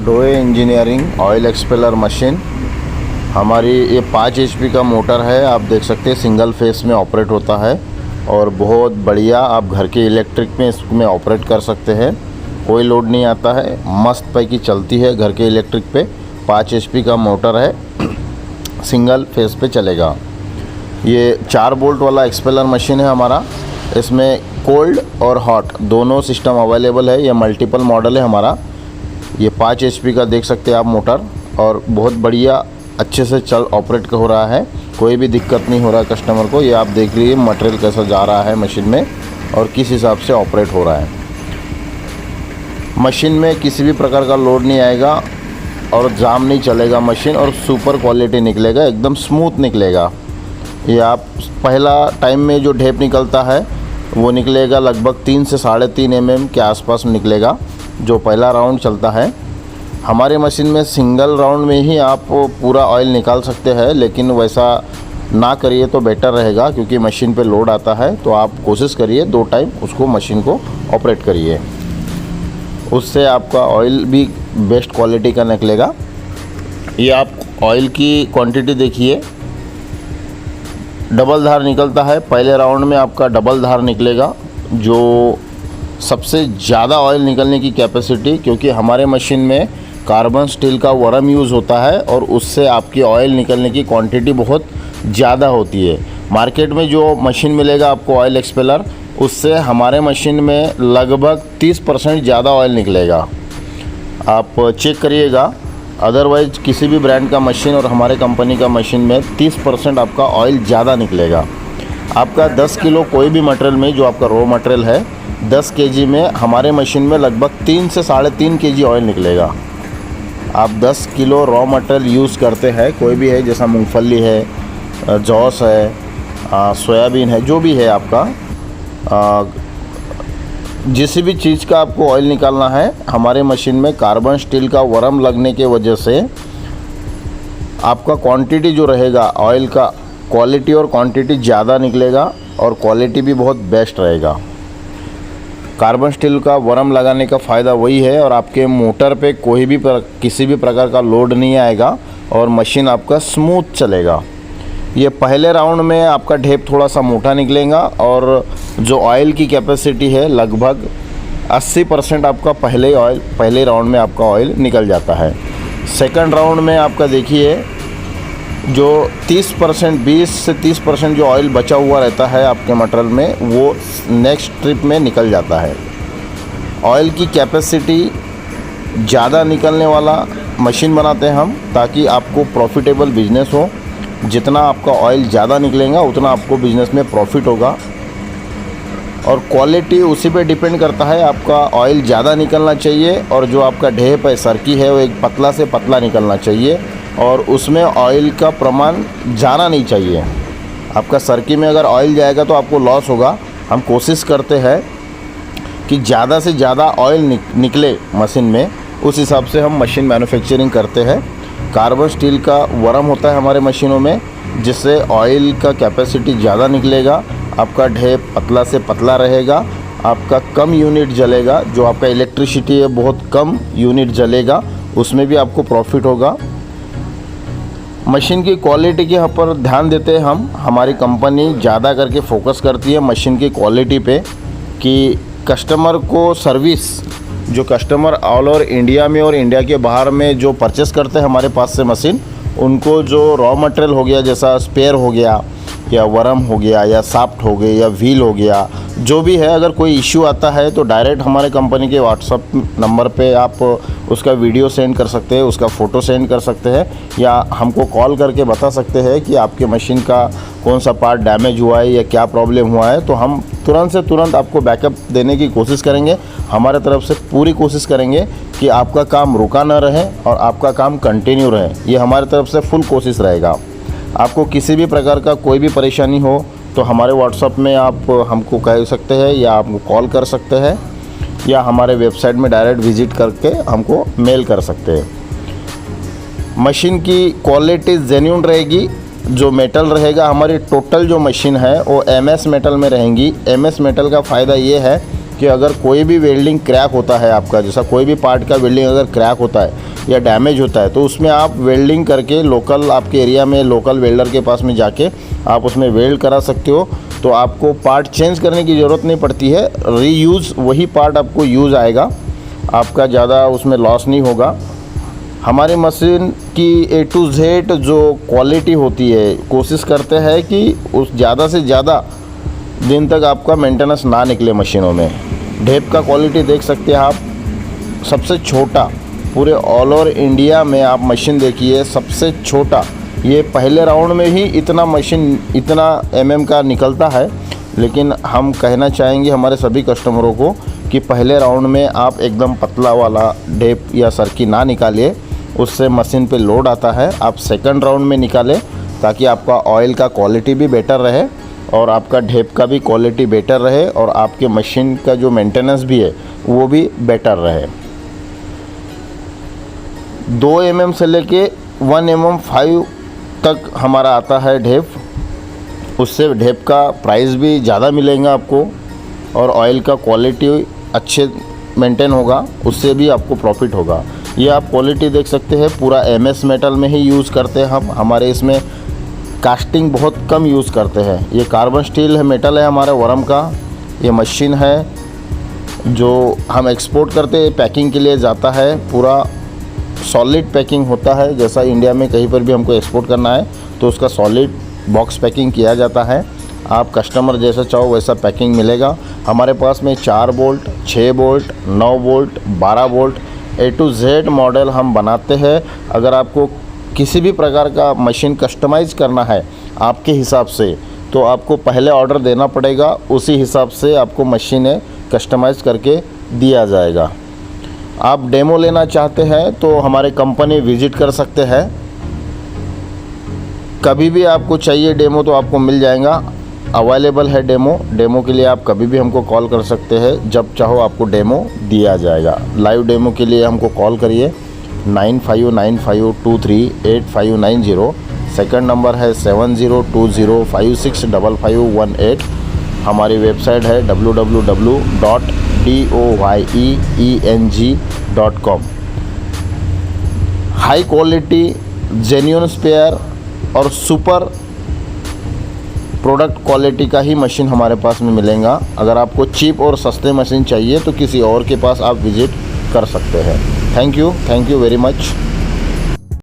डोए engineering oil expeller machine. हमारी ये 5 HP का मोटर है, आप देख सकते हैं सिंगल फेस में ऑपरेट होता है और बहुत बढ़िया आप घर के इलेक्ट्रिक में इसमें ऑपरेट कर सकते हैं। कोई लोड नहीं आता है, मस्त पैकी चलती है घर के इलेक्ट्रिक पे। 5 HP का मोटर है, सिंगल फेस पे चलेगा। ये 4 बोल्ट वाला एक्सपेलर मशीन है हमारा। इसमें कोल्ड और हॉट दोनों सिस्टम अवेलेबल है। ये मल्टीपल मॉडल है हमारा। ये 5 HP का देख सकते हैं आप मोटर, और बहुत बढ़िया अच्छे से चल ऑपरेट हो रहा है। कोई भी दिक्कत नहीं हो रहा है कस्टमर को। ये आप देख लीजिए मटेरियल कैसा जा रहा है मशीन में और किस हिसाब से ऑपरेट हो रहा है। मशीन में किसी भी प्रकार का लोड नहीं आएगा और जाम नहीं चलेगा मशीन, और सुपर क्वालिटी निकलेगा, एकदम स्मूथ निकलेगा। ये आप पहला टाइम में जो ढेप निकलता है वो निकलेगा लगभग 3 से 3.5 mm के आसपास निकलेगा, जो पहला राउंड चलता है। हमारे मशीन में सिंगल राउंड में ही आप पूरा ऑयल निकाल सकते हैं, लेकिन वैसा ना करिए तो बेटर रहेगा, क्योंकि मशीन पे लोड आता है। तो आप कोशिश करिए 2 टाइम उसको मशीन को ऑपरेट करिए, उससे आपका ऑयल भी बेस्ट क्वालिटी का निकलेगा। ये आप ऑयल की क्वांटिटी देखिए, डबल धार निकलता है। पहले राउंड में आपका डबल धार निकलेगा, जो सबसे ज़्यादा ऑयल निकलने की कैपेसिटी, क्योंकि हमारे मशीन में कार्बन स्टील का वरम यूज़ होता है और उससे आपकी ऑयल निकलने की क्वांटिटी बहुत ज़्यादा होती है। मार्केट में जो मशीन मिलेगा आपको ऑयल एक्सपेलर, उससे हमारे मशीन में लगभग 30% ज़्यादा ऑयल निकलेगा। आप चेक करिएगा, अदरवाइज़ किसी भी ब्रांड का मशीन और हमारे कंपनी का मशीन में 30% आपका ऑयल ज़्यादा निकलेगा। आपका 10 किलो कोई भी मटेरियल में, जो आपका रॉ मटेरियल है, 10 kg में हमारे मशीन में लगभग 3 से 3.5 kg ऑयल निकलेगा। आप 10 किलो रॉ मटेरियल यूज़ करते हैं, कोई भी है, जैसा मूंगफली है, जौस है, सोयाबीन है, जो भी है आपका, जिस भी चीज़ का आपको ऑयल निकालना है, हमारे मशीन में कार्बन स्टील का वरम लगने के वजह से आपका क्वांटिटी जो रहेगा ऑयल का, क्वालिटी और क्वांटिटी ज़्यादा निकलेगा और क्वालिटी भी बहुत बेस्ट रहेगा। कार्बन स्टील का वरम लगाने का फ़ायदा वही है, और आपके मोटर पे कोई भी किसी भी प्रकार का लोड नहीं आएगा और मशीन आपका स्मूथ चलेगा। ये पहले राउंड में आपका ढेप थोड़ा सा मोटा निकलेगा, और जो ऑयल की कैपेसिटी है लगभग 80% आपका पहले राउंड में आपका ऑयल निकल जाता है। सेकंड राउंड में आपका देखिए जो 30%, 20 से 30% जो ऑयल बचा हुआ रहता है आपके मटेरियल में, वो नेक्स्ट ट्रिप में निकल जाता है। ऑयल की कैपेसिटी ज़्यादा निकलने वाला मशीन बनाते हैं हम, ताकि आपको प्रॉफिटेबल बिजनेस हो। जितना आपका ऑयल ज़्यादा निकलेगा उतना आपको बिज़नेस में प्रॉफिट होगा, और क्वालिटी उसी पे डिपेंड करता है। आपका ऑयल ज़्यादा निकलना चाहिए, और जो आपका ढेप है, सरकी है, वो एक पतला से पतला निकलना चाहिए, और उसमें ऑयल का प्रमाण जाना नहीं चाहिए। आपका सरकी में अगर ऑयल जाएगा तो आपको लॉस होगा। हम कोशिश करते हैं कि ज़्यादा से ज़्यादा ऑयल निकले मशीन में, उस हिसाब से हम मशीन मैन्युफैक्चरिंग करते हैं। कार्बन स्टील का वरम होता है हमारे मशीनों में, जिससे ऑयल का कैपेसिटी ज़्यादा निकलेगा, आपका ढेप पतला से पतला रहेगा, आपका कम यूनिट जलेगा। जो आपका इलेक्ट्रिसिटी है बहुत कम यूनिट जलेगा, उसमें भी आपको प्रॉफिट होगा। मशीन की क्वालिटी के यहाँ पर ध्यान देते हैं हम। हमारी कंपनी ज़्यादा करके फोकस करती है मशीन की क्वालिटी पे, कि कस्टमर को सर्विस, जो कस्टमर ऑल ओवर इंडिया में और इंडिया के बाहर में जो परचेस करते हैं हमारे पास से मशीन, उनको जो रॉ मटेरियल हो गया, जैसा स्पेयर हो गया या वरम हो गया या साफ्ट हो गए या व्हील हो गया, जो भी है, अगर कोई इश्यू आता है तो डायरेक्ट हमारे कंपनी के व्हाट्सअप नंबर पे आप उसका वीडियो सेंड कर सकते हैं, उसका फ़ोटो सेंड कर सकते हैं, या हमको कॉल करके बता सकते हैं कि आपके मशीन का कौन सा पार्ट डैमेज हुआ है या क्या प्रॉब्लम हुआ है। तो हम तुरंत से तुरंत आपको बैकअप देने की कोशिश करेंगे। हमारे तरफ से पूरी कोशिश करेंगे कि आपका काम रुका ना रहे और आपका काम कंटिन्यू रहे। ये हमारी तरफ से फुल कोशिश रहेगा। आपको किसी भी प्रकार का कोई भी परेशानी हो तो हमारे व्हाट्सअप में आप हमको कह सकते हैं, या आपको कॉल कर सकते हैं, या हमारे वेबसाइट में डायरेक्ट विज़िट करके हमको मेल कर सकते हैं। मशीन की क्वालिटी जेन्युइन रहेगी। जो मेटल रहेगा, हमारी टोटल जो मशीन है वो MS मेटल में रहेंगी। MS मेटल का फ़ायदा ये है कि अगर कोई भी वेल्डिंग क्रैक होता है आपका, जैसा कोई भी पार्ट का वेल्डिंग अगर क्रैक होता है या डैमेज होता है, तो उसमें आप वेल्डिंग करके लोकल आपके एरिया में लोकल वेल्डर के पास में जाके आप उसमें वेल्ड करा सकते हो। तो आपको पार्ट चेंज करने की ज़रूरत नहीं पड़ती है, रीयूज़ वही पार्ट आपको यूज़ आएगा, आपका ज़्यादा उसमें लॉस नहीं होगा। हमारी मशीन की A to Z जो क्वालिटी होती है, कोशिश करते हैं कि उस ज़्यादा से ज़्यादा दिन तक आपका मेंटेनेंस ना निकले मशीनों में। ढेप का क्वालिटी देख सकते हैं आप, सबसे छोटा पूरे ऑल ओवर इंडिया में आप मशीन देखिए, सबसे छोटा, ये पहले राउंड में ही इतना मशीन इतना mm का निकलता है। लेकिन हम कहना चाहेंगे हमारे सभी कस्टमरों को कि पहले राउंड में आप एकदम पतला वाला ढेप या सरकी ना निकालिए, उससे मशीन पे लोड आता है। आप सेकंड राउंड में निकालें ताकि आपका ऑयल का क्वालिटी भी बेटर रहे और आपका ढेप का भी क्वालिटी बेटर रहे और आपके मशीन का जो मेंटेनेंस भी है वो भी बेटर रहे। 2 mm से लेके 1 mm 5 तक हमारा आता है ढेप, उससे ढेप का प्राइस भी ज़्यादा मिलेगा आपको और ऑयल का क्वालिटी अच्छे मेंटेन होगा, उससे भी आपको प्रॉफिट होगा। ये आप क्वालिटी देख सकते हैं, पूरा MS मेटल में ही यूज़ करते हैं हम, हमारे इसमें कास्टिंग बहुत कम यूज़ करते हैं। ये कार्बन स्टील है, मेटल है हमारा वरम का। ये मशीन है जो हम एक्सपोर्ट करते हैं, पैकिंग के लिए जाता है, पूरा सॉलिड पैकिंग होता है। जैसा इंडिया में कहीं पर भी हमको एक्सपोर्ट करना है तो उसका सॉलिड बॉक्स पैकिंग किया जाता है। आप कस्टमर जैसा चाहो वैसा पैकिंग मिलेगा। हमारे पास में 4 bolt, 6 bolt, 9 bolt, 12 bolt A to Z model हम बनाते हैं। अगर आपको किसी भी प्रकार का मशीन कस्टमाइज़ करना है आपके हिसाब से, तो आपको पहले ऑर्डर देना पड़ेगा, उसी हिसाब से आपको मशीनें कस्टमाइज़ करके दिया जाएगा। आप डेमो लेना चाहते हैं तो हमारे कंपनी विज़िट कर सकते हैं। कभी भी आपको चाहिए डेमो तो आपको मिल जाएगा, अवेलेबल है डेमो के लिए आप कभी भी हमको कॉल कर सकते हैं, जब चाहो आपको डेमो दिया जाएगा। लाइव डेमो के लिए हमको कॉल करिए 9595238590। सेकंड नंबर है 7020565518। हमारी वेबसाइट है www.doyeeng.com। High quality genuine spare और सुपर प्रोडक्ट क्वालिटी का ही मशीन हमारे पास में मिलेगा। अगर आपको चीप और सस्ते मशीन चाहिए तो किसी और के पास आप विज़िट कर सकते हैं। Thank you very much.